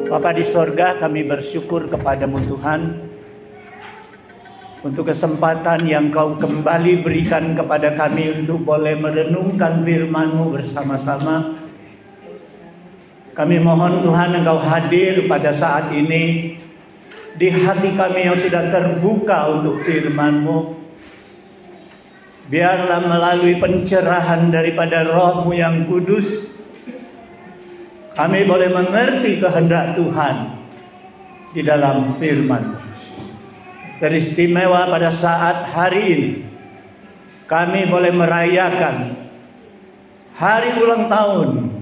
Bapa di sorga, kami bersyukur kepadamu Tuhan untuk kesempatan yang Kau kembali berikan kepada kami untuk boleh merenungkan firman-Mu bersama-sama. Kami mohon Tuhan Engkau hadir pada saat ini di hati kami yang sudah terbuka untuk firman-Mu. Biarlah melalui pencerahan daripada Roh-Mu yang kudus, kami boleh mengerti kehendak Tuhan di dalam firman. Teristimewa pada saat hari ini, kami boleh merayakan hari ulang tahun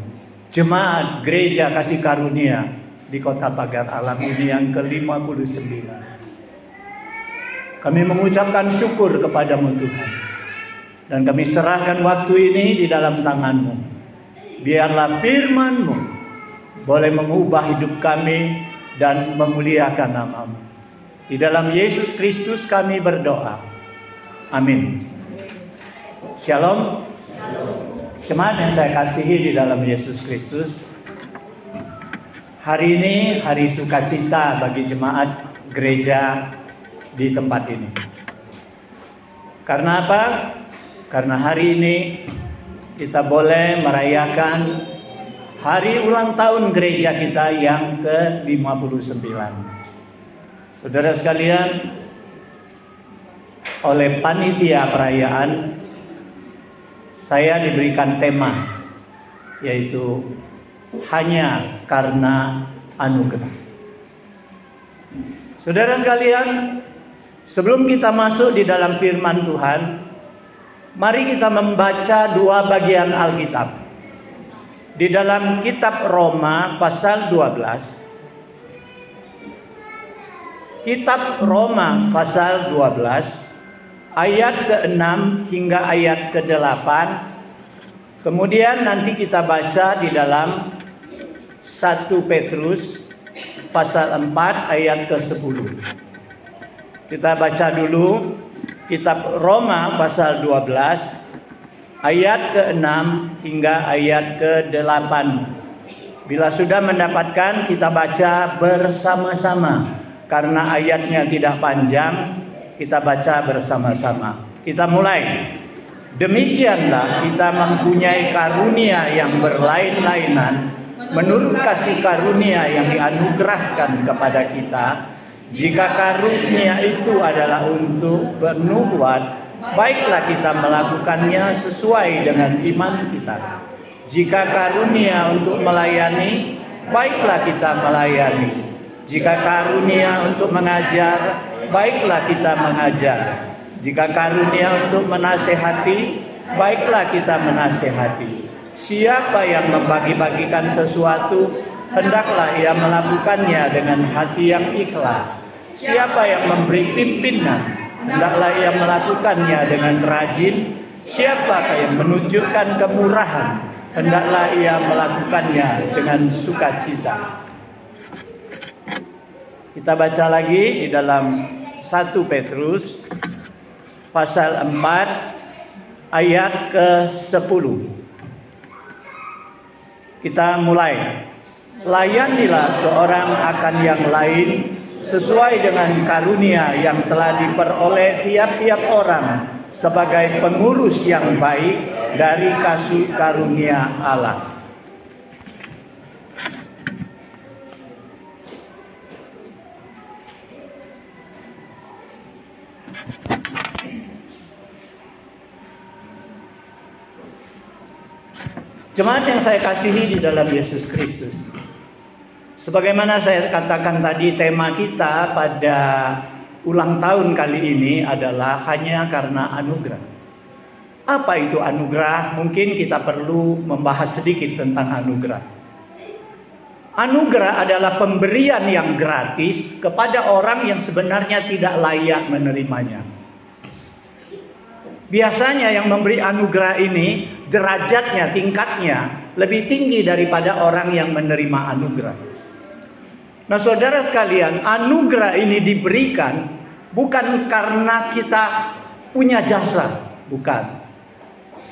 Jemaat Gereja Kasih Karunia di Kota Pagar Alam ini yang ke-59. Kami mengucapkan syukur kepadamu Tuhan, dan kami serahkan waktu ini di dalam tangan-Mu. Biarlah firman-Mu boleh mengubah hidup kami dan memuliakan nama-Mu. Di dalam Yesus Kristus kami berdoa. Amin. Shalom. Jemaat yang saya kasihi di dalam Yesus Kristus, hari ini hari sukacita bagi jemaat gereja di tempat ini. Karena apa? Karena hari ini kita boleh merayakan hari ulang tahun gereja kita yang ke-59. Saudara sekalian, oleh panitia perayaan saya diberikan tema, yaitu hanya karena anugerah. Saudara sekalian, sebelum kita masuk di dalam firman Tuhan, mari kita membaca dua bagian Alkitab. Di dalam kitab Roma pasal 12. Kitab Roma pasal 12 ayat ke-6 hingga ayat ke-8. Kemudian nanti kita baca di dalam 1 Petrus pasal 4 ayat ke-10. Kita baca dulu kitab Roma pasal 12 ayat ke-6 hingga ayat ke-8. Bila sudah mendapatkan, kita baca bersama-sama. Karena ayatnya tidak panjang, kita baca bersama-sama. Kita mulai. Demikianlah kita mempunyai karunia yang berlain-lainan menurut kasih karunia yang dianugerahkan kepada kita. Jika karunia itu adalah untuk bernubuat, baiklah kita melakukannya sesuai dengan iman kita. Jika karunia untuk melayani, baiklah kita melayani. Jika karunia untuk mengajar, baiklah kita mengajar. Jika karunia untuk menasehati, baiklah kita menasehati. Siapa yang membagi-bagikan sesuatu, hendaklah ia melakukannya dengan hati yang ikhlas. Siapa yang memberi pimpinan, hendaklah ia melakukannya dengan rajin. Siapakah yang menunjukkan kemurahan, hendaklah ia melakukannya dengan sukacita. Kita baca lagi di dalam 1 Petrus pasal 4 ayat ke-10. Kita mulai. Layanilah seorang akan yang lain sesuai dengan karunia yang telah diperoleh tiap-tiap orang sebagai pengurus yang baik dari kasih karunia Allah. Jemaat yang saya kasihi di dalam Yesus Kristus, sebagaimana saya katakan tadi, tema kita pada ulang tahun kali ini adalah hanya karena anugerah. Apa itu anugerah? Mungkin kita perlu membahas sedikit tentang anugerah. Anugerah adalah pemberian yang gratis kepada orang yang sebenarnya tidak layak menerimanya. Biasanya yang memberi anugerah ini derajatnya, tingkatnya lebih tinggi daripada orang yang menerima anugerah. Nah, saudara sekalian, anugerah ini diberikan bukan karena kita punya jasa, bukan.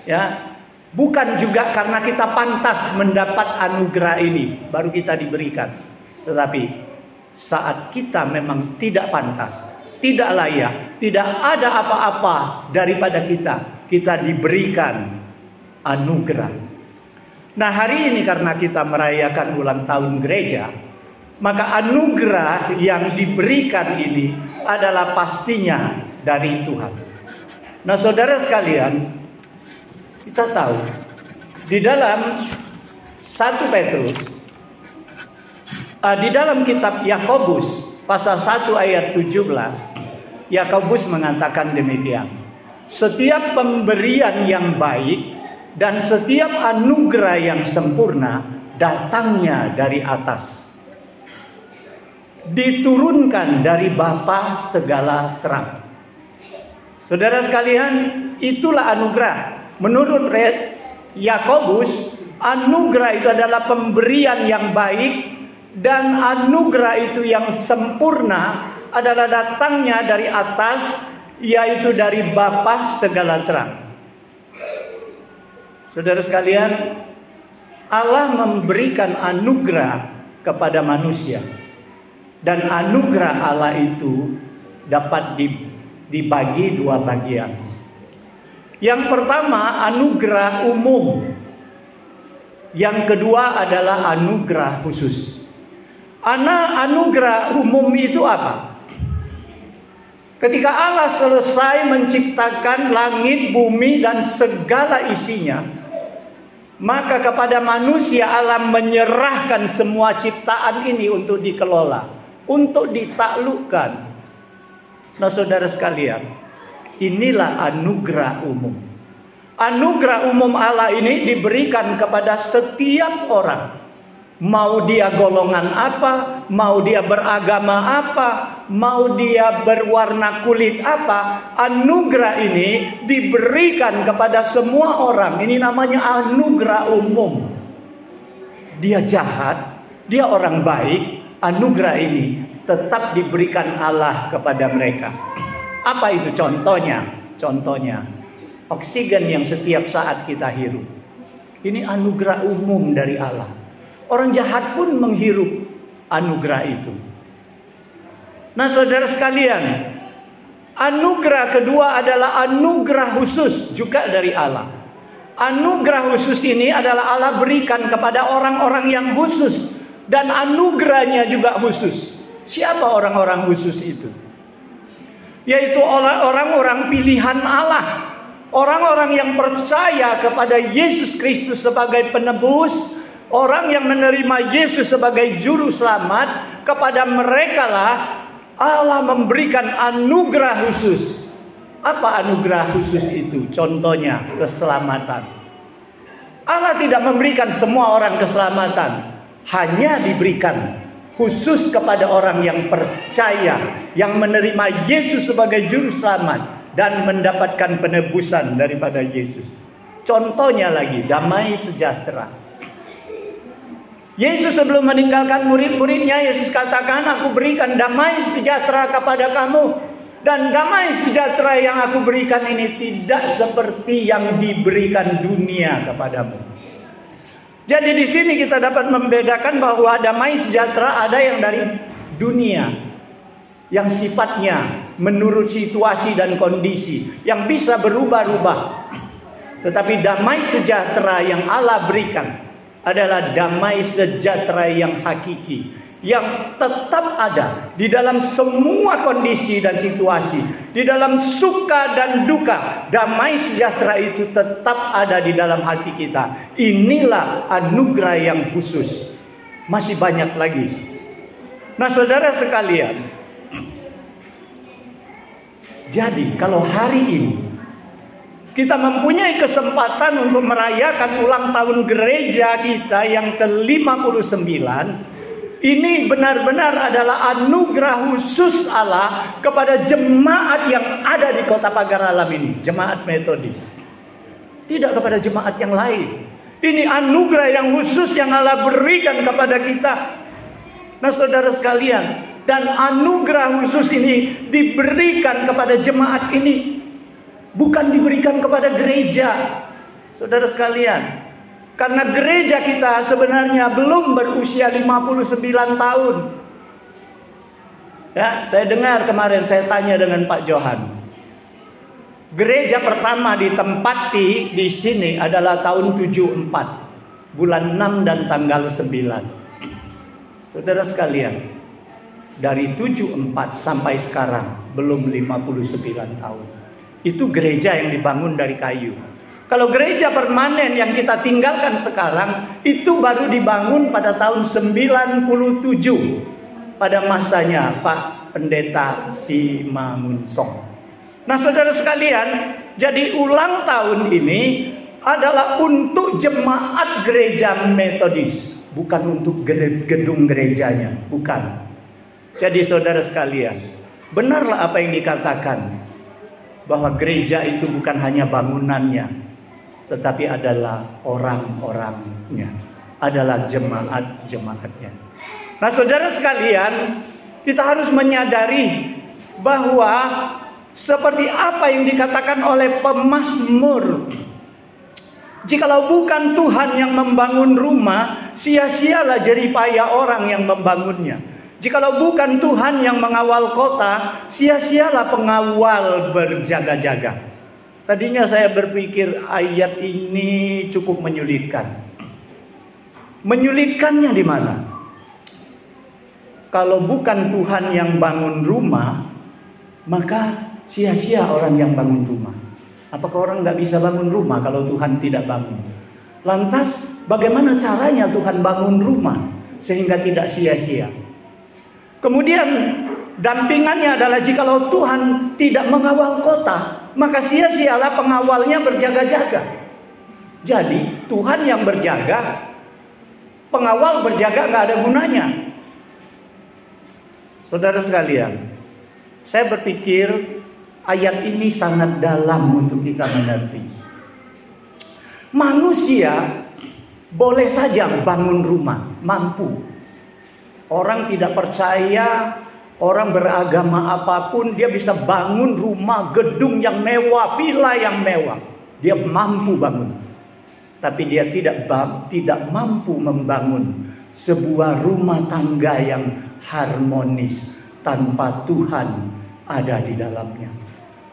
Ya, bukan juga karena kita pantas mendapat anugerah ini baru kita diberikan. Tetapi saat kita memang tidak pantas, tidak layak, tidak ada apa-apa daripada kita diberikan anugerah. Nah, hari ini karena kita merayakan ulang tahun gereja, maka anugerah yang diberikan ini adalah pastinya dari Tuhan. Nah, saudara sekalian, kita tahu di dalam 1 Petrus, di dalam kitab Yakobus pasal 1 ayat 17, Yakobus mengatakan demikian. Setiap pemberian yang baik dan setiap anugerah yang sempurna datangnya dari atas, diturunkan dari Bapa segala terang. Saudara sekalian, itulah anugerah. Menurut Yakobus, anugerah itu adalah pemberian yang baik, dan anugerah itu yang sempurna adalah datangnya dari atas, yaitu dari Bapa segala terang. Saudara sekalian, Allah memberikan anugerah kepada manusia, dan anugerah Allah itu dapat dibagi dua bagian. Yang pertama, anugerah umum. Yang kedua adalah anugerah khusus. Anugerah umum itu apa? Ketika Allah selesai menciptakan langit, bumi, dan segala isinya, maka kepada manusia Allah menyerahkan semua ciptaan ini untuk dikelola, untuk ditaklukkan. Nah, saudara sekalian, inilah anugerah umum. Anugerah umum Allah ini diberikan kepada setiap orang. Mau dia golongan apa, mau dia beragama apa, mau dia berwarna kulit apa, anugerah ini diberikan kepada semua orang. Ini namanya anugerah umum. Dia jahat, dia orang baik, anugerah ini tetap diberikan Allah kepada mereka. Apa itu contohnya? Contohnya, oksigen yang setiap saat kita hirup. Ini anugerah umum dari Allah. Orang jahat pun menghirup anugerah itu. Nah, saudara sekalian, anugerah kedua adalah anugerah khusus juga dari Allah. Anugerah khusus ini adalah Allah berikan kepada orang-orang yang khusus, dan anugerahnya juga khusus. Siapa orang-orang khusus itu? Yaitu orang-orang pilihan Allah. Orang-orang yang percaya kepada Yesus Kristus sebagai penebus, orang yang menerima Yesus sebagai juru selamat, kepada mereka lah Allah memberikan anugerah khusus. Apa anugerah khusus itu? Contohnya keselamatan. Allah tidak memberikan semua orang keselamatan, hanya diberikan khusus kepada orang yang percaya, yang menerima Yesus sebagai juru selamat dan mendapatkan penebusan daripada Yesus. Contohnya lagi, damai sejahtera. Yesus sebelum meninggalkan murid-muridnya, Yesus katakan, aku berikan damai sejahtera kepada kamu. Dan damai sejahtera yang aku berikan ini tidak seperti yang diberikan dunia kepadamu. Jadi di sini kita dapat membedakan bahwa damai sejahtera ada yang dari dunia, yang sifatnya menurut situasi dan kondisi, yang bisa berubah-ubah. Tetapi damai sejahtera yang Allah berikan adalah damai sejahtera yang hakiki, yang tetap ada di dalam semua kondisi dan situasi, di dalam suka dan duka. Damai sejahtera itu tetap ada di dalam hati kita. Inilah anugerah yang khusus. Masih banyak lagi. Nah, saudara sekalian, jadi kalau hari ini kita mempunyai kesempatan untuk merayakan ulang tahun gereja kita yang ke-59. Ini benar-benar adalah anugerah khusus Allah kepada jemaat yang ada di Kota Pagar Alam ini. Jemaat Metodis. Tidak kepada jemaat yang lain. Ini anugerah yang khusus yang Allah berikan kepada kita. Nah, saudara sekalian, dan anugerah khusus ini diberikan kepada jemaat ini, bukan diberikan kepada gereja. Saudara sekalian, Karena gereja kita sebenarnya belum berusia 59 tahun. Ya, saya dengar kemarin, saya tanya dengan Pak Johan. Gereja pertama ditempati di sini adalah tahun 74, bulan 6 dan tanggal 9. Saudara sekalian, dari 74 sampai sekarang belum 59 tahun. Itu gereja yang dibangun dari kayu. Kalau gereja permanen yang kita tinggalkan sekarang, itu baru dibangun pada tahun 97 pada masanya Pak Pendeta Simangunsong. Nah saudara sekalian, jadi ulang tahun ini adalah untuk jemaat gereja Metodis, bukan untuk gedung gerejanya, bukan. Jadi saudara sekalian, benarlah apa yang dikatakan, bahwa gereja itu bukan hanya bangunannya, tetapi adalah orang-orangnya, adalah jemaat-jemaatnya. Nah saudara sekalian, kita harus menyadari bahwa seperti apa yang dikatakan oleh pemazmur, jikalau bukan Tuhan yang membangun rumah, sia-sialah jeripaya orang yang membangunnya. Jikalau bukan Tuhan yang mengawal kota, sia-sialah pengawal berjaga-jaga. Tadinya saya berpikir ayat ini cukup menyulitkan. Menyulitkannya di mana? Kalau bukan Tuhan yang bangun rumah, maka sia-sia orang yang bangun rumah. Apakah orang nggak bisa bangun rumah kalau Tuhan tidak bangun? Lantas bagaimana caranya Tuhan bangun rumah sehingga tidak sia-sia? Kemudian dampingannya adalah jikalau Tuhan tidak mengawal kota, maka sia-sialah pengawalnya berjaga-jaga. Jadi Tuhan yang berjaga, pengawal berjaga nggak ada gunanya. Saudara sekalian, saya berpikir ayat ini sangat dalam untuk kita mengerti. Manusia boleh saja bangun rumah, mampu. Orang tidak percaya, orang beragama apapun, dia bisa bangun rumah, gedung yang mewah, villa yang mewah. Dia mampu bangun. Tapi dia tidak mampu membangun sebuah rumah tangga yang harmonis tanpa Tuhan ada di dalamnya.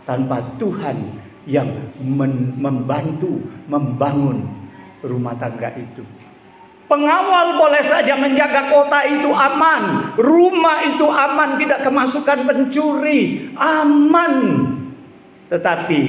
Tanpa Tuhan yang membantu membangun rumah tangga itu. Pengawal boleh saja menjaga kota itu aman, rumah itu aman, tidak kemasukan pencuri, aman. Tetapi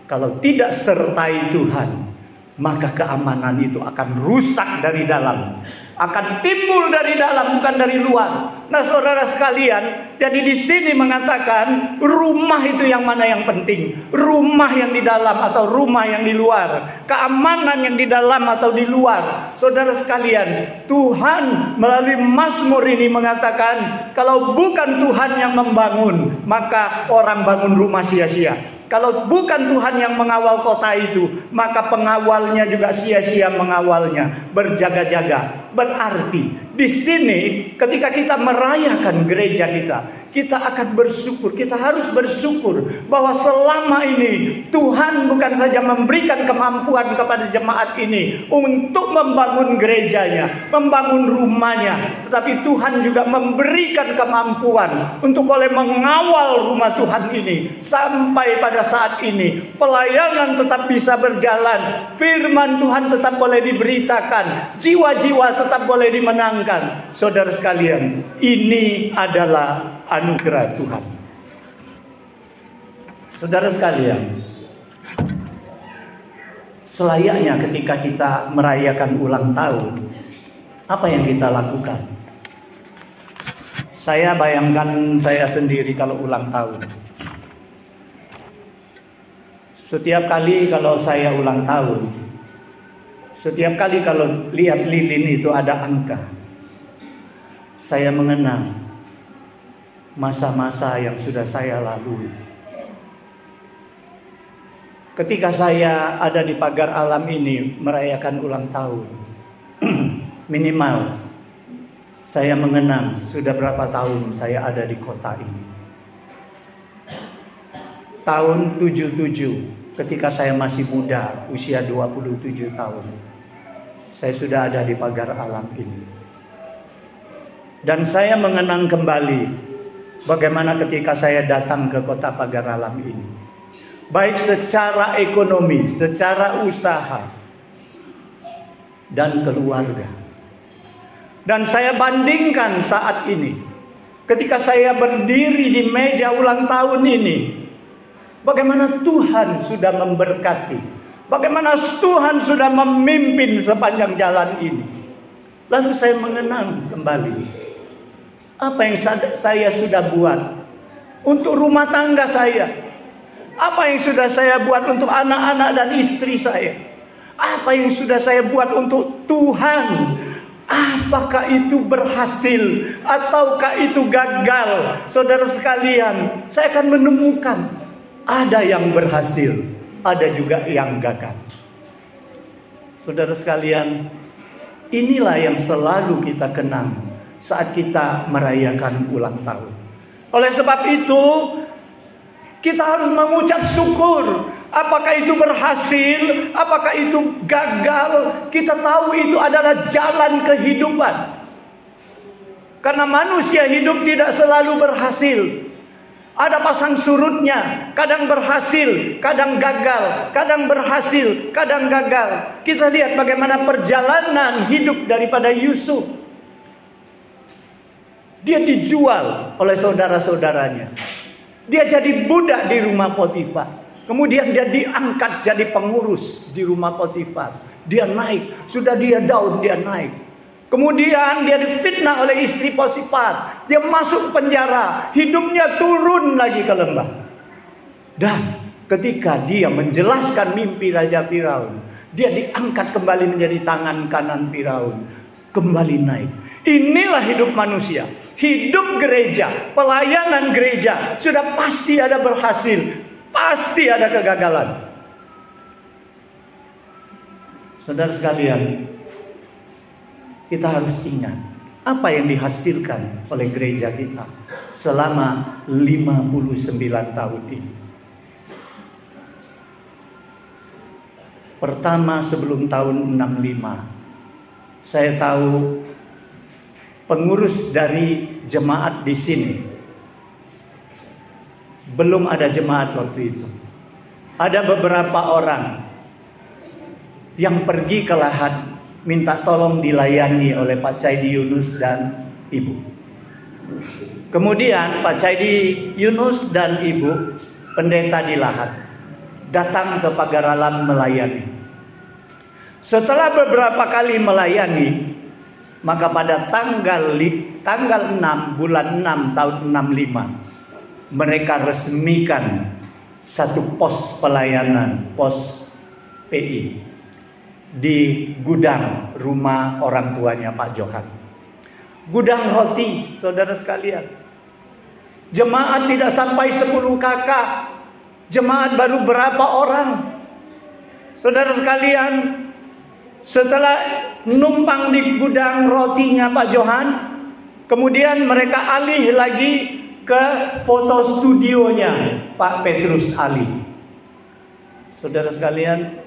kalau tidak sertai Tuhan, maka keamanan itu akan rusak dari dalam, akan timbul dari dalam, bukan dari luar. Nah saudara sekalian, jadi di sini mengatakan rumah itu yang mana yang penting, rumah yang di dalam atau rumah yang di luar, keamanan yang di dalam atau di luar. Saudara sekalian, Tuhan melalui Mazmur ini mengatakan kalau bukan Tuhan yang membangun, maka orang bangun rumah sia-sia. Kalau bukan Tuhan yang mengawal kota itu, maka pengawalnya juga sia-sia mengawalnya, berjaga-jaga. Berarti di sini ketika kita merayakan gereja kita akan bersyukur. Kita harus bersyukur bahwa selama ini Tuhan bukan saja memberikan kemampuan kepada jemaat ini untuk membangun gerejanya, membangun rumahnya, tetapi Tuhan juga memberikan kemampuan untuk boleh mengawal rumah Tuhan ini sampai pada saat ini pelayanan tetap bisa berjalan, firman Tuhan tetap boleh diberitakan, jiwa-jiwa tetap boleh dimenangkan. Saudara sekalian, ini adalah anugerah Tuhan. Saudara sekalian, selayaknya ketika kita merayakan ulang tahun, apa yang kita lakukan? Saya bayangkan saya sendiri kalau ulang tahun. Setiap kali kalau saya ulang tahun, setiap kali kalau lihat lilin itu ada angka, saya mengenang masa-masa yang sudah saya lalui. Ketika saya ada di pagar alam ini merayakan ulang tahun, minimal saya mengenang sudah berapa tahun saya ada di kota ini. Tahun 77, ketika saya masih muda, usia 27 tahun. saya sudah ada di pagar alam ini. Dan saya mengenang kembali bagaimana ketika saya datang ke kota pagar alam ini, baik secara ekonomi, secara usaha, dan keluarga. Dan saya bandingkan saat ini, ketika saya berdiri di meja ulang tahun ini, bagaimana Tuhan sudah memberkati, bagaimana Tuhan sudah memimpin sepanjang jalan ini. Lalu saya mengenang kembali apa yang saya sudah buat untuk rumah tangga saya, apa yang sudah saya buat untuk anak-anak dan istri saya, apa yang sudah saya buat untuk Tuhan. Apakah itu berhasil ataukah itu gagal? Saudara sekalian, saya akan menemukan ada yang berhasil, ada juga yang gagal. Saudara sekalian, inilah yang selalu kita kenang saat kita merayakan ulang tahun. Oleh sebab itu, kita harus mengucap syukur. Apakah itu berhasil, apakah itu gagal, kita tahu itu adalah jalan kehidupan. Karena manusia hidup tidak selalu berhasil. Ada pasang surutnya, kadang berhasil, kadang gagal, kadang berhasil, kadang gagal. Kita lihat bagaimana perjalanan hidup daripada Yusuf. Dia dijual oleh saudara-saudaranya. Dia jadi budak di rumah Potifar. Kemudian dia diangkat jadi pengurus di rumah Potifar. Dia naik, sudah dia daun, dia naik. Kemudian dia difitnah oleh istri Potifar. Dia masuk penjara, hidupnya turun lagi ke lembah. Dan ketika dia menjelaskan mimpi Raja Firaun, dia diangkat kembali menjadi tangan kanan Firaun, kembali naik. Inilah hidup manusia. Hidup gereja, pelayanan gereja sudah pasti ada berhasil, pasti ada kegagalan. Saudara sekalian, kita harus ingat apa yang dihasilkan oleh gereja kita selama 59 tahun ini. Pertama, sebelum tahun 65, saya tahu pengurus dari jemaat di sini, belum ada jemaat waktu itu. Ada beberapa orang yang pergi ke Lahat minta tolong dilayani oleh Pak Caidi Yunus dan Ibu. Kemudian Pak Caidi Yunus dan Ibu, pendeta di Lahat, datang ke pagar alam melayani. Setelah beberapa kali melayani, maka pada tanggal 6 bulan 6 tahun 65, mereka resmikan satu pos pelayanan, pos PI di gudang rumah orang tuanya Pak Johan. Gudang roti, saudara sekalian. Jemaat tidak sampai 10 kakak. Jemaat baru berapa orang. Saudara sekalian, setelah numpang di gudang rotinya Pak Johan, kemudian mereka alih lagi ke foto studionya Pak Petrus Ali. Saudara sekalian,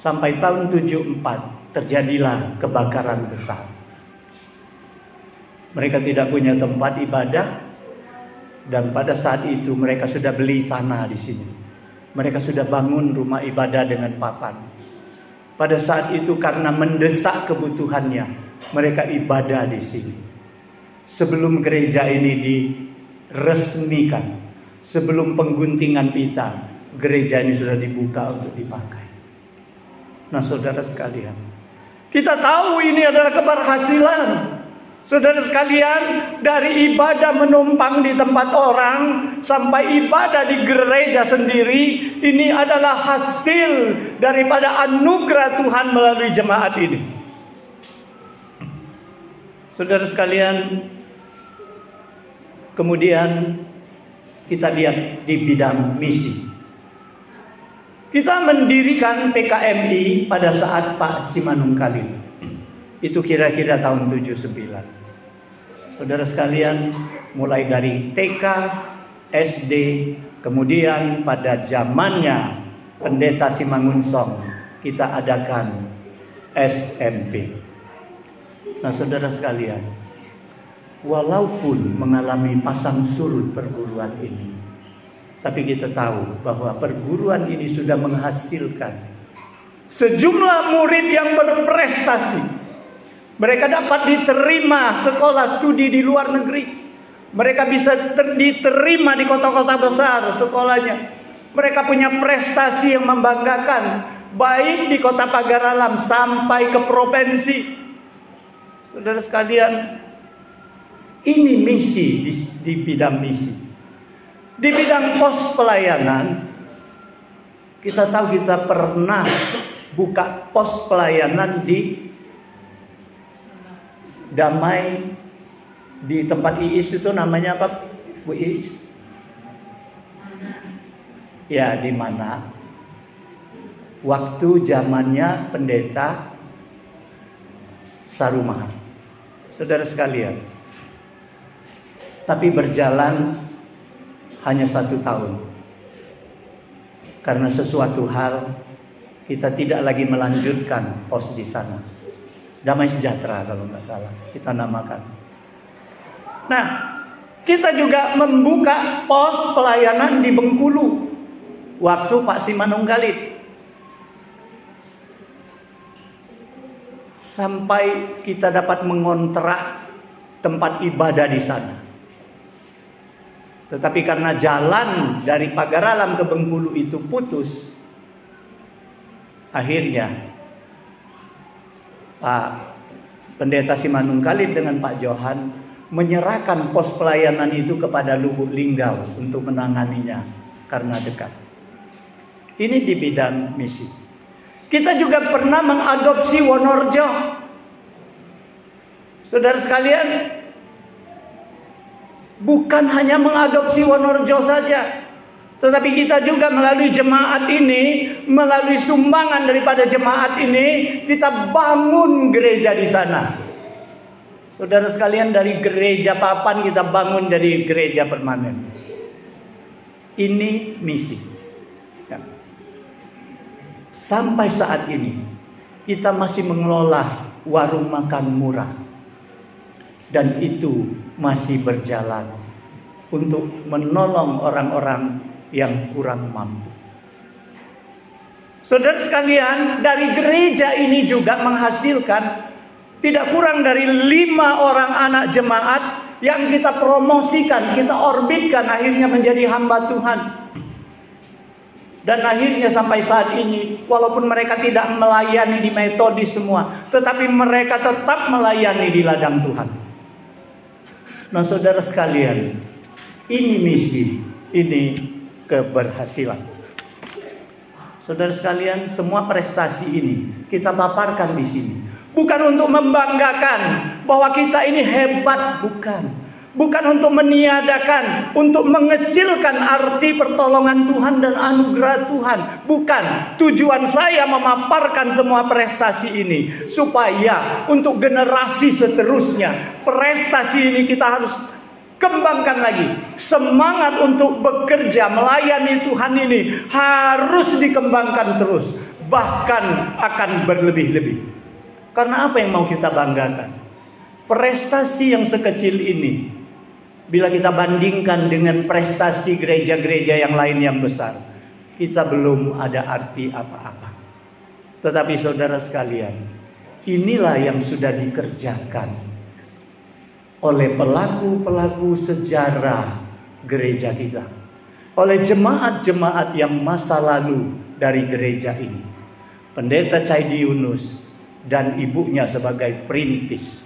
sampai tahun 74 terjadilah kebakaran besar. Mereka tidak punya tempat ibadah, dan pada saat itu mereka sudah beli tanah di sini. Mereka sudah bangun rumah ibadah dengan papan. Pada saat itu karena mendesak kebutuhannya, mereka ibadah di sini. Sebelum gereja ini diresmikan, sebelum pengguntingan pita, gereja ini sudah dibuka untuk dipakai. Nah, saudara sekalian, kita tahu ini adalah keberhasilan. Saudara sekalian, dari ibadah menumpang di tempat orang sampai ibadah di gereja sendiri, ini adalah hasil daripada anugerah Tuhan melalui jemaat ini. Saudara sekalian, kemudian kita lihat di bidang misi. Kita mendirikan PKMI pada saat Pak Simanung Kalim. Itu kira-kira tahun 79. Saudara sekalian, mulai dari TK, SD, kemudian pada zamannya Pendeta Simangun Song, kita adakan SMP. Nah, saudara sekalian, walaupun mengalami pasang surut perguruan ini, tapi kita tahu bahwa perguruan ini sudah menghasilkan sejumlah murid yang berprestasi. Mereka dapat diterima sekolah studi di luar negeri. Mereka bisa diterima di kota-kota besar sekolahnya. Mereka punya prestasi yang membanggakan, baik di kota Pagar Alam sampai ke provinsi. Saudara sekalian, ini misi di bidang misi. Di bidang pos pelayanan, kita tahu kita pernah buka pos pelayanan di Damai, di tempat Iis itu namanya apa, Bu Iis? Ya, di mana? Waktu zamannya pendeta Sarumaha. Saudara sekalian, tapi berjalan hanya 1 tahun. Karena sesuatu hal kita tidak lagi melanjutkan pos di sana. Damai Sejahtera kalau nggak salah kita namakan. Nah, kita juga membuka pos pelayanan di Bengkulu waktu Pak Simanunggalit. Sampai kita dapat mengontrak tempat ibadah di sana. Tetapi karena jalan dari Pagar Alam ke Bengkulu itu putus, akhirnya Pak Pendeta Simanunggalit dengan Pak Johan menyerahkan pos pelayanan itu kepada Lubuk Linggau untuk menanganinya karena dekat. Ini di bidang misi. Kita juga pernah mengadopsi Wonorejo. Saudara sekalian, bukan hanya mengadopsi Wonorejo saja, tetapi kita juga melalui jemaat ini, melalui sumbangan daripada jemaat ini, kita bangun gereja di sana. Saudara sekalian, dari gereja papan kita bangun jadi gereja permanen. Ini misi. Ya. Sampai saat ini kita masih mengelola warung makan murah. Dan itu masih berjalan untuk menolong orang-orang yang kurang mampu. Saudara sekalian, dari gereja ini juga menghasilkan tidak kurang dari 5 orang anak jemaat yang kita promosikan, kita orbitkan, akhirnya menjadi hamba Tuhan. Dan akhirnya sampai saat ini, walaupun mereka tidak melayani di metodis semua, tetapi mereka tetap melayani di ladang Tuhan. Nah, saudara sekalian, ini misi, ini keberhasilan. Saudara sekalian, semua prestasi ini kita paparkan di sini. Bukan untuk membanggakan bahwa kita ini hebat, bukan. Bukan untuk meniadakan, untuk mengecilkan arti pertolongan Tuhan dan anugerah Tuhan. Bukan. Tujuan saya memaparkan semua prestasi ini supaya untuk generasi seterusnya, prestasi ini kita harus kembangkan lagi. Semangat untuk bekerja melayani Tuhan ini harus dikembangkan terus, bahkan akan berlebih-lebih. Karena apa yang mau kita banggakan? Prestasi yang sekecil ini, bila kita bandingkan dengan prestasi gereja-gereja yang lain yang besar, kita belum ada arti apa-apa. Tetapi saudara sekalian, inilah yang sudah dikerjakan oleh pelaku-pelaku sejarah gereja kita, oleh jemaat-jemaat yang masa lalu dari gereja ini. Pendeta Caidi Yunus dan ibunya sebagai perintis.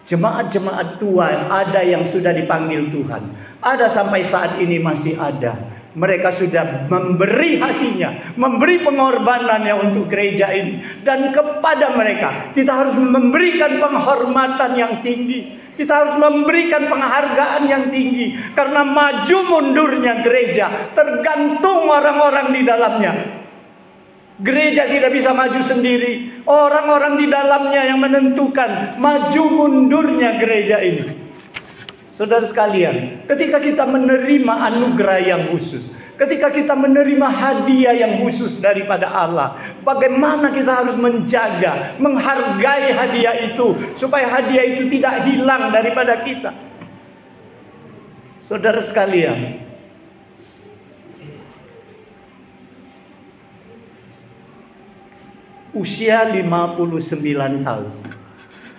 Jemaat-jemaat tua ada yang sudah dipanggil Tuhan, ada sampai saat ini masih ada. Mereka sudah memberi hatinya, memberi pengorbanannya untuk gereja ini. Dan kepada mereka kita harus memberikan penghormatan yang tinggi. Kita harus memberikan penghargaan yang tinggi. Karena maju mundurnya gereja tergantung orang-orang di dalamnya. Gereja tidak bisa maju sendiri. Orang-orang di dalamnya yang menentukan maju mundurnya gereja ini. Saudara sekalian, ketika kita menerima anugerah yang khusus, Ketika kita menerima hadiah yang khusus daripada Allah, bagaimana kita harus menjaga, menghargai hadiah itu, supaya hadiah itu tidak hilang daripada kita. Saudara sekalian, usia 59 tahun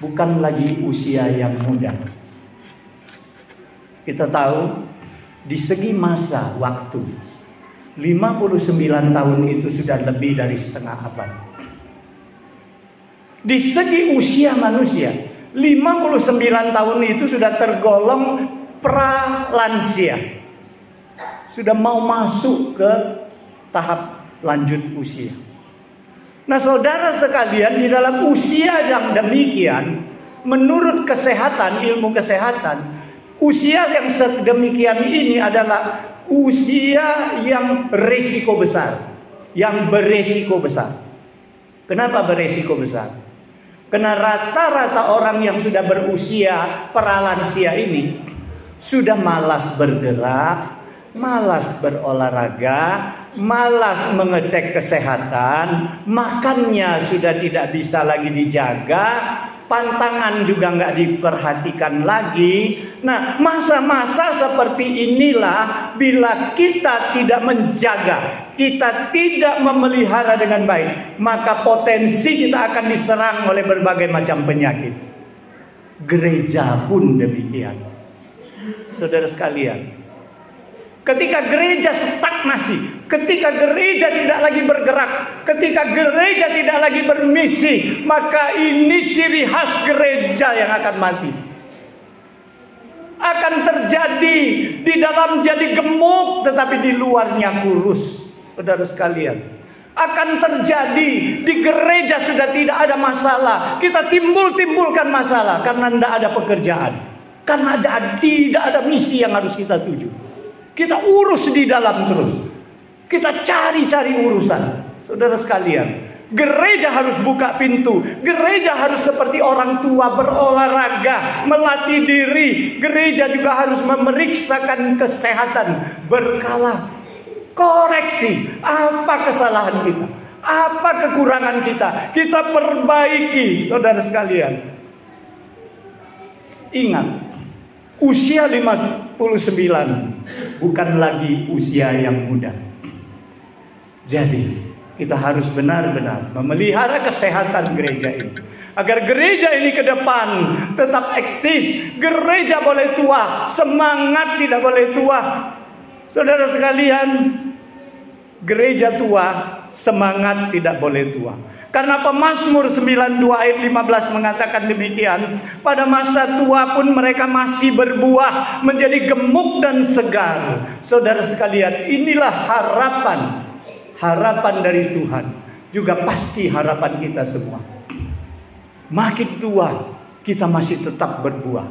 bukan lagi usia yang muda. Kita tahu di segi masa waktu 59 tahun itu sudah lebih dari setengah abad. Di segi usia manusia 59 tahun itu sudah tergolong pra-lansia, sudah mau masuk ke tahap lanjut usia. Nah saudara sekalian, di dalam usia yang demikian, menurut kesehatan, ilmu kesehatan, usia yang sedemikian ini adalah usia yang beresiko besar. Yang beresiko besar. Kenapa beresiko besar? Karena rata-rata orang yang sudah berusia pralansia ini sudah malas bergerak, malas berolahraga, malas mengecek kesehatan, makannya sudah tidak bisa lagi dijaga, pantangan juga nggak diperhatikan lagi. Nah, masa-masa seperti inilah bila kita tidak menjaga, kita tidak memelihara dengan baik, maka potensi kita akan diserang oleh berbagai macam penyakit. Gereja pun demikian. Saudara sekalian, ketika gereja stagnasi, ketika gereja tidak lagi bergerak, ketika gereja tidak lagi bermisi, maka ini ciri khas gereja yang akan mati. Akan terjadi di dalam jadi gemuk, tetapi di luarnya kurus. Saudara sekalian, akan terjadi di gereja sudah tidak ada masalah, kita timbulkan masalah karena tidak ada pekerjaan, karena tidak ada misi yang harus kita tuju. Kita urus di dalam terus. Kita cari-cari urusan. Saudara sekalian, gereja harus buka pintu. Gereja harus seperti orang tua berolahraga, melatih diri. Gereja juga harus memeriksakan kesehatan berkala. Koreksi apa kesalahan kita, apa kekurangan kita, kita perbaiki. Saudara sekalian, ingat, usia 59 bukan lagi usia yang muda. Jadi kita harus benar-benar memelihara kesehatan gereja ini, agar gereja ini ke depan tetap eksis. Gereja boleh tua, semangat tidak boleh tua. Saudara sekalian, gereja tua, semangat tidak boleh tua. Karena Pemazmur 92 ayat 15 mengatakan demikian, pada masa tua pun mereka masih berbuah, menjadi gemuk dan segar. Saudara sekalian, inilah harapan dari Tuhan, juga pasti harapan kita semua. Makin tua kita masih tetap berbuah,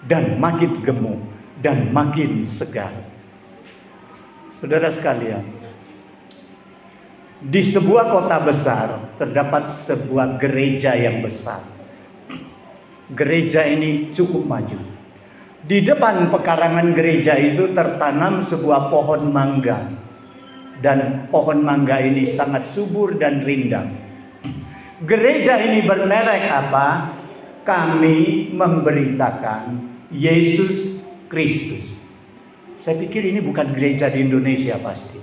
dan makin gemuk dan makin segar. Saudara sekalian, di sebuah kota besar terdapat sebuah gereja yang besar. Gereja ini cukup maju. Di depan pekarangan gereja itu tertanam sebuah pohon mangga. Dan pohon mangga ini sangat subur dan rindang. Gereja ini bermerek apa? Kami memberitakan Yesus Kristus. Saya pikir ini bukan gereja di Indonesia pasti.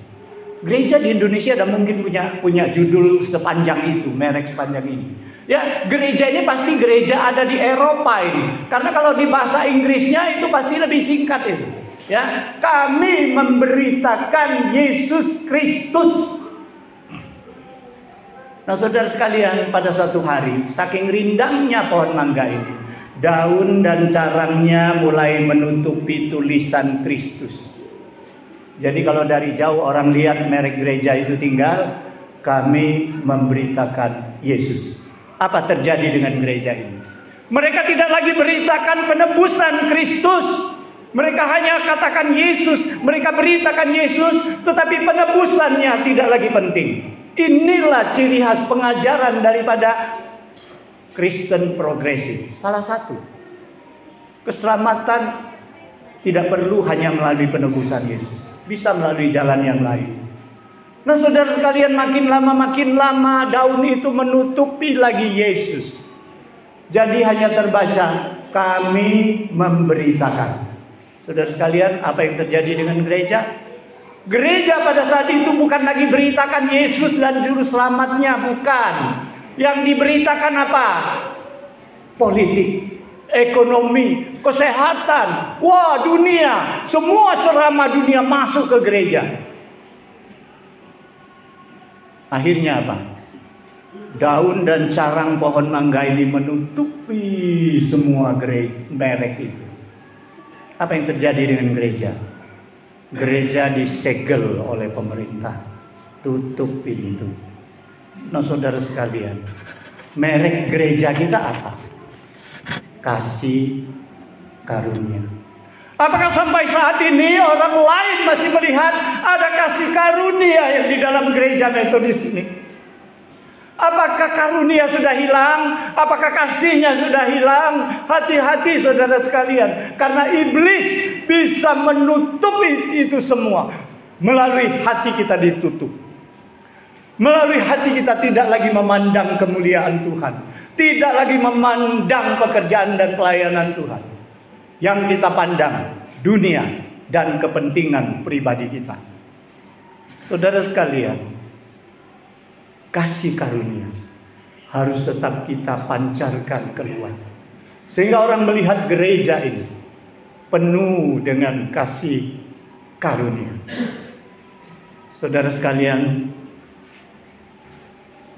Gereja di Indonesia dan mungkin punya judul sepanjang itu, merek sepanjang ini. Ya, gereja ini pasti gereja ada di Eropa ini. Karena kalau di bahasa Inggrisnya itu pasti lebih singkat itu. Ya, kami memberitakan Yesus Kristus. Nah, saudara sekalian, pada suatu hari, saking rindangnya pohon mangga ini, daun dan carangnya mulai menutupi tulisan Kristus. Jadi kalau dari jauh orang lihat merek gereja itu tinggal, kami memberitakan Yesus. Apa terjadi dengan gereja ini? Mereka tidak lagi beritakan penebusan Kristus. Mereka hanya katakan Yesus. Mereka beritakan Yesus, tetapi penebusannya tidak lagi penting. Inilah ciri khas pengajaran daripada Kristen progresif. Salah satu, keselamatan tidak perlu hanya melalui penebusan Yesus. bisa melalui jalan yang lain. Nah saudara sekalian, makin lama daun itu menutupi lagi Yesus. Jadi hanya terbaca, kami memberitakan. Saudara sekalian, apa yang terjadi dengan gereja? Gereja pada saat itu bukan lagi beritakan Yesus dan juru selamatnya, bukan. Yang diberitakan apa? Politik, ekonomi, kesehatan, wah dunia, semua ceramah dunia masuk ke gereja. Akhirnya apa? Daun dan carang pohon mangga ini menutupi semua merek itu. Apa yang terjadi dengan gereja? Gereja disegel oleh pemerintah, tutup pintu. Nah saudara sekalian, merek gereja kita apa? Kasih karunia. Apakah sampai saat ini orang lain masih melihat ada kasih karunia yang di dalam gereja Metodis ini? Apakah karunia sudah hilang? Apakah kasihnya sudah hilang? Hati-hati saudara sekalian, karena iblis bisa menutupi itu semua melalui hati kita ditutup. Melalui hati kita tidak lagi memandang kemuliaan Tuhan, tidak lagi memandang pekerjaan dan pelayanan Tuhan. Yang kita pandang dunia dan kepentingan pribadi kita. Saudara sekalian, kasih karunia harus tetap kita pancarkan keluar, sehingga orang melihat gereja ini penuh dengan kasih karunia. Saudara sekalian,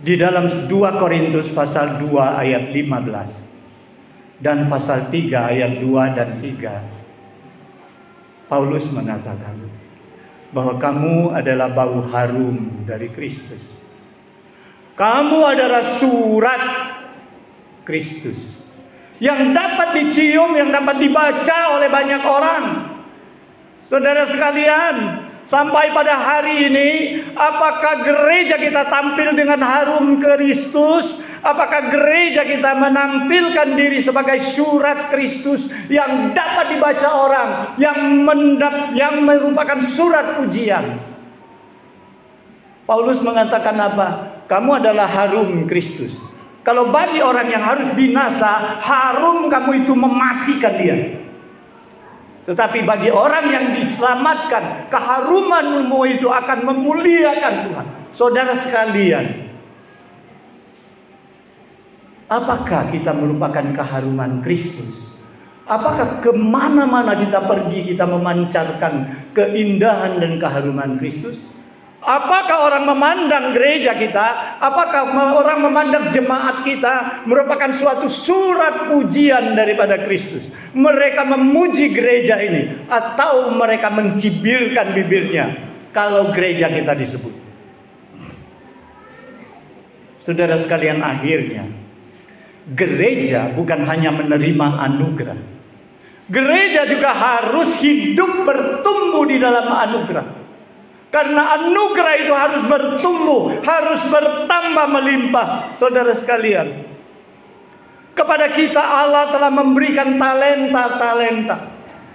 di dalam 2 Korintus pasal 2 ayat 15 dan pasal 3 ayat 2 dan 3, Paulus mengatakan bahwa kamu adalah bau harum dari Kristus. Kamu adalah surat Kristus yang dapat dicium, yang dapat dibaca oleh banyak orang. Saudara sekalian, sampai pada hari ini, apakah gereja kita tampil dengan harum Kristus? Apakah gereja kita menampilkan diri sebagai surat Kristus yang dapat dibaca orang, yang merupakan surat pujian? Paulus mengatakan apa? Kamu adalah harum Kristus. Kalau bagi orang yang harus binasa, harum kamu itu mematikan dia. Tetapi bagi orang yang diselamatkan, keharumanmu itu akan memuliakan Tuhan. Saudara sekalian, apakah kita merupakan keharuman Kristus? Apakah kemana-mana kita pergi, kita memancarkan keindahan dan keharuman Kristus? Apakah orang memandang gereja kita, apakah orang memandang jemaat kita merupakan suatu surat pujian daripada Kristus? Mereka memuji gereja ini, atau mereka mencibirkan bibirnya kalau gereja kita disebut? Saudara sekalian, akhirnya gereja bukan hanya menerima anugerah. Gereja juga harus hidup bertumbuh di dalam anugerah. Karena anugerah itu harus bertumbuh, harus bertambah melimpah. Saudara sekalian, kepada kita Allah telah memberikan talenta-talenta.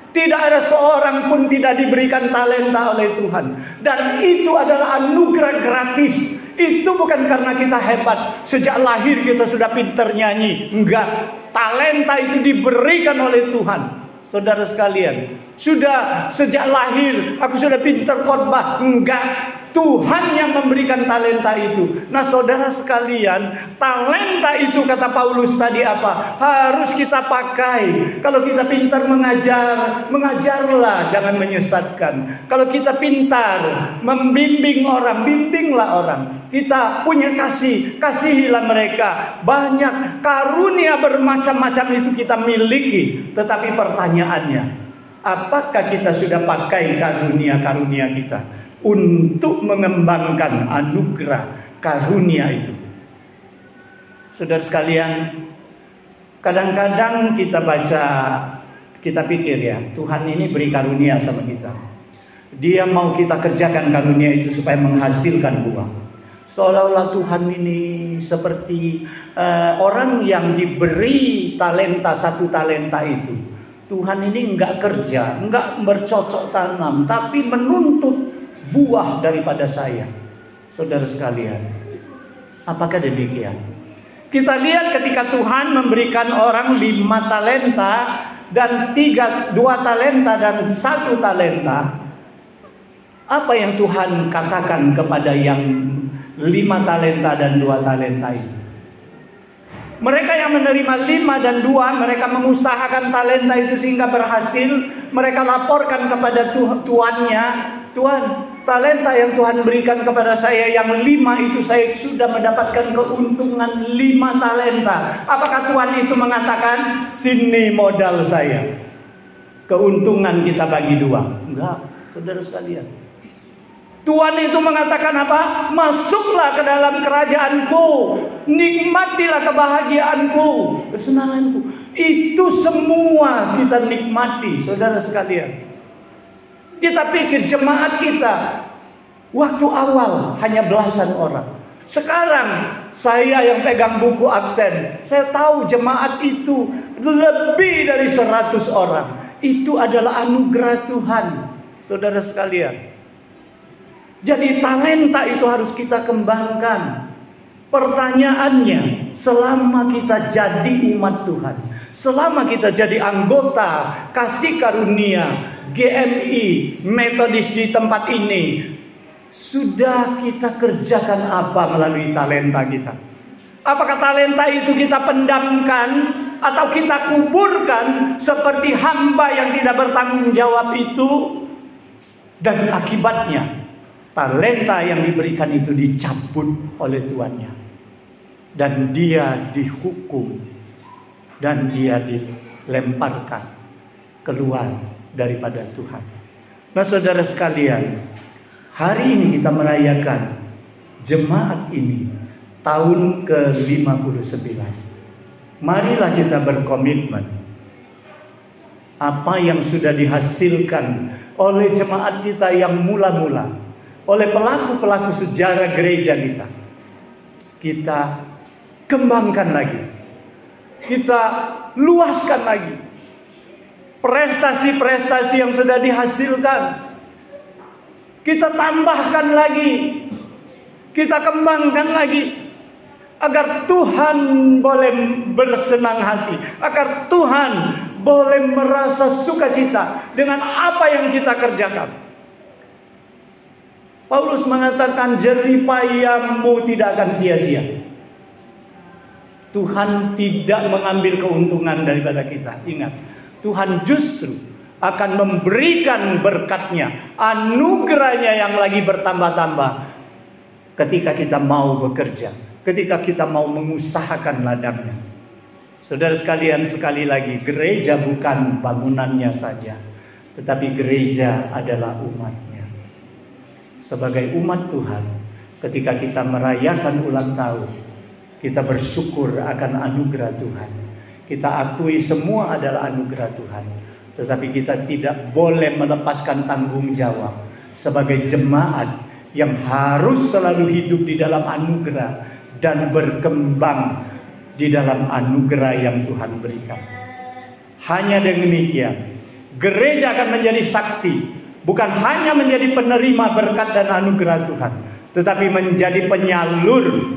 Tidak ada seorang pun tidak diberikan talenta oleh Tuhan. Dan itu adalah anugerah gratis. Itu bukan karena kita hebat, sejak lahir kita sudah pintar nyanyi. Enggak, talenta itu diberikan oleh Tuhan. Saudara sekalian, sudah sejak lahir aku sudah pintar khotbah. Enggak, Tuhan yang memberikan talenta itu. Nah saudara sekalian, talenta itu kata Paulus tadi apa? Harus kita pakai. Kalau kita pintar mengajar, mengajarlah, jangan menyesatkan. Kalau kita pintar membimbing orang, bimbinglah orang. Kita punya kasih, kasihilah mereka. Banyak karunia bermacam-macam itu kita miliki. Tetapi pertanyaannya, apakah kita sudah pakai karunia-karunia kita untuk mengembangkan anugerah karunia itu? Saudara sekalian, kadang-kadang kita baca, kita pikir ya, Tuhan ini beri karunia sama kita. Dia mau kita kerjakan karunia itu supaya menghasilkan buah. Seolah-olah Tuhan ini seperti orang yang diberi talenta, satu talenta itu, Tuhan ini enggak kerja, enggak bercocok tanam, tapi menuntut buah daripada saya. Saudara sekalian, apakah demikian? Kita lihat ketika Tuhan memberikan orang 5 talenta dan 2 talenta dan 1 talenta. Apa yang Tuhan katakan kepada yang 5 talenta dan 2 talenta itu? Mereka yang menerima 5 dan 2, mereka mengusahakan talenta itu sehingga berhasil. Mereka laporkan kepada tuannya, Tuhan, talenta yang Tuhan berikan kepada saya yang 5 itu saya sudah mendapatkan keuntungan 5 talenta. Apakah Tuhan itu mengatakan, sini modal saya, keuntungan kita bagi 2? Enggak, saudara sekalian. Tuhan itu mengatakan apa? Masuklah ke dalam kerajaanku, nikmatilah kebahagiaanku, kesenanganku. Itu semua kita nikmati, saudara sekalian. Kita pikir jemaat kita waktu awal hanya belasan orang. Sekarang saya yang pegang buku absen, saya tahu jemaat itu lebih dari 100 orang. Itu adalah anugerah Tuhan, saudara sekalian. Jadi talenta itu harus kita kembangkan. Pertanyaannya, selama kita jadi umat Tuhan, selama kita jadi anggota kasih karunia GMI Metodis di tempat ini, sudah kita kerjakan apa melalui talenta kita? Apakah talenta itu kita pendamkan atau kita kuburkan seperti hamba yang tidak bertanggung jawab itu? Dan akibatnya talenta yang diberikan itu dicabut oleh tuannya, dan dia dihukum, dan dia dilemparkan keluar daripada Tuhan. Nah, saudara sekalian, hari ini kita merayakan jemaat ini tahun ke-59. Marilah kita berkomitmen. Apa yang sudah dihasilkan oleh jemaat kita yang mula-mula, oleh pelaku-pelaku sejarah gereja kita kembangkan lagi, kita luaskan lagi. Prestasi-prestasi yang sudah dihasilkan, kita tambahkan lagi, kita kembangkan lagi, agar Tuhan boleh bersenang hati, agar Tuhan boleh merasa sukacita dengan apa yang kita kerjakan. Paulus mengatakan jeripayahmu tidak akan sia-sia. Tuhan tidak mengambil keuntungan daripada kita. Ingat, Tuhan justru akan memberikan berkatnya, anugerahnya yang lagi bertambah-tambah ketika kita mau bekerja, ketika kita mau mengusahakan ladangnya. Saudara sekalian, sekali lagi, gereja bukan bangunannya saja, tetapi gereja adalah umatnya. Sebagai umat Tuhan, ketika kita merayakan ulang tahun, kita bersyukur akan anugerah Tuhan. Kita akui semua adalah anugerah Tuhan, tetapi kita tidak boleh melepaskan tanggung jawab sebagai jemaat yang harus selalu hidup di dalam anugerah dan berkembang di dalam anugerah yang Tuhan berikan. Hanya dengan demikian, gereja akan menjadi saksi. Bukan hanya menjadi penerima berkat dan anugerah Tuhan, tetapi menjadi penyalur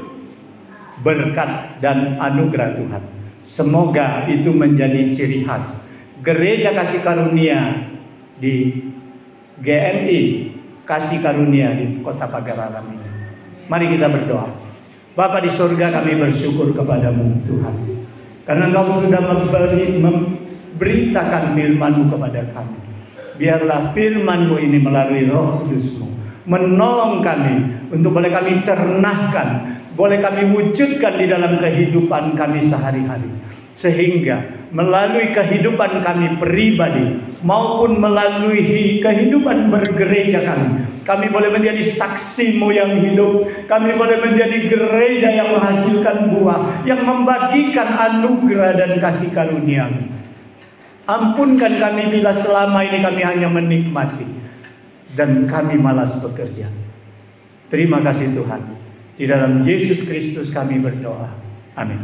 berkat dan anugerah Tuhan. Semoga itu menjadi ciri khas Gereja Kasih Karunia di GMI Kasih Karunia di Kota Pagar Alam ini. Mari kita berdoa. Bapa di surga, kami bersyukur kepadamu Tuhan, karena Engkau sudah memberitakan firman-Mu kepada kami. Biarlah firman-Mu ini melalui Roh Kudus-Mu menolong kami untuk boleh kami cernahkan, boleh kami wujudkan di dalam kehidupan kami sehari-hari. Sehingga melalui kehidupan kami pribadi maupun melalui kehidupan bergereja kami boleh menjadi saksi-Mu yang hidup. Kami boleh menjadi gereja yang menghasilkan buah, yang membagikan anugerah dan kasih karunia-Mu. Ampunkan kami bila selama ini kami hanya menikmati dan kami malas bekerja. Terima kasih Tuhan. Di dalam Yesus Kristus kami berdoa. Amin.